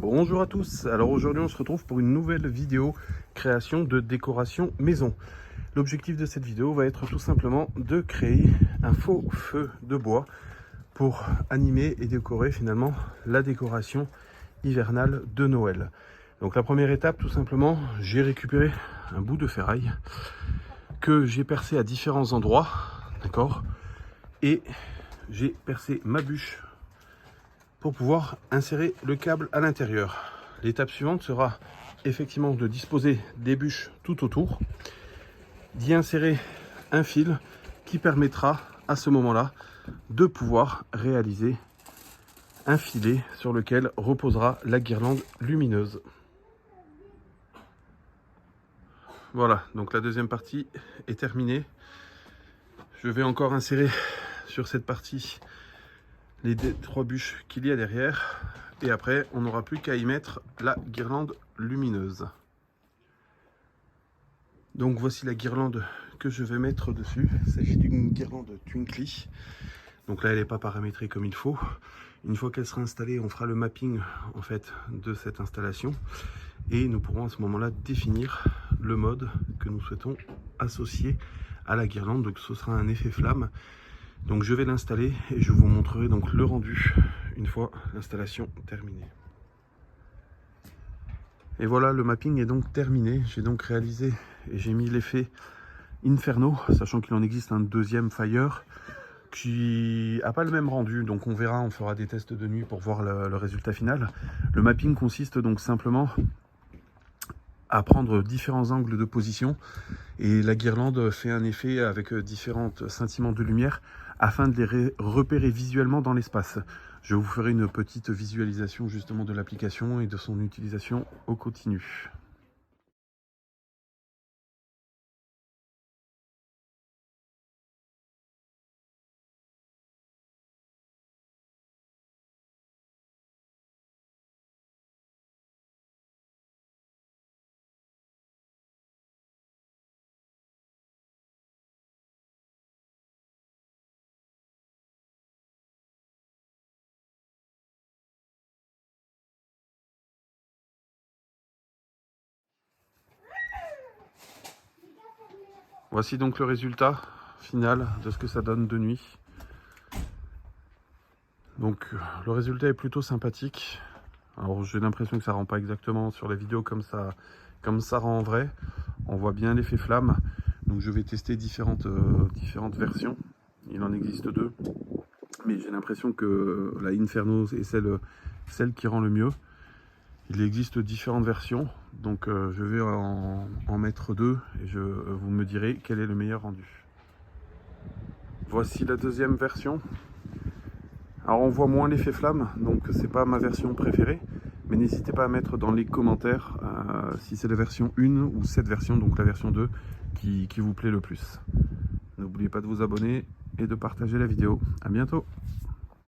Bonjour à tous, alors aujourd'hui on se retrouve pour une nouvelle vidéo création de décoration maison. L'objectif de cette vidéo va être tout simplement de créer un faux feu de bois pour animer et décorer finalement la décoration hivernale de Noël. Donc la première étape, tout simplement, j'ai récupéré un bout de ferraille que j'ai percé à différents endroits, d'accord, et j'ai percé ma bûche pour pouvoir insérer le câble à l'intérieur. L'étape suivante sera effectivement de disposer des bûches tout autour, d'y insérer un fil qui permettra à ce moment-là de pouvoir réaliser un filet sur lequel reposera la guirlande lumineuse. Voilà, donc la deuxième partie est terminée. Je vais encore insérer sur cette partie les 3 bûches qu'il y a derrière. Et après, on n'aura plus qu'à y mettre la guirlande lumineuse. Donc voici la guirlande que je vais mettre dessus. Il s'agit d'une guirlande Twinkly. Donc là, elle n'est pas paramétrée comme il faut. Une fois qu'elle sera installée, on fera le mapping en fait de cette installation. Et nous pourrons à ce moment-là définir le mode que nous souhaitons associer à la guirlande. Donc ce sera un effet flamme. Donc je vais l'installer et je vous montrerai donc le rendu une fois l'installation terminée. Et voilà, le mapping est donc terminé. J'ai donc réalisé et j'ai mis l'effet Inferno, sachant qu'il en existe un deuxième Fire qui n'a pas le même rendu. Donc on verra, on fera des tests de nuit pour voir le résultat final. Le mapping consiste donc simplement à prendre différents angles de position et la guirlande fait un effet avec différents scintillements de lumière afin de les repérer visuellement dans l'espace. Je vous ferai une petite visualisation justement de l'application et de son utilisation au continu. Voici donc le résultat final de ce que ça donne de nuit. Donc le résultat est plutôt sympathique. Alors j'ai l'impression que ça rend pas exactement sur la vidéo comme ça rend en vrai. On voit bien l'effet flamme. Donc je vais tester différentes versions. Il en existe 2. Mais j'ai l'impression que la Inferno est celle qui rend le mieux. Il existe différentes versions. Donc je vais en mettre 2 et vous me direz quel est le meilleur rendu. Voici la deuxième version. Alors on voit moins l'effet flamme, donc c'est pas ma version préférée, mais n'hésitez pas à mettre dans les commentaires si c'est la version 1 ou cette version, donc la version 2, qui vous plaît le plus. N'oubliez pas de vous abonner et de partager la vidéo. À bientôt.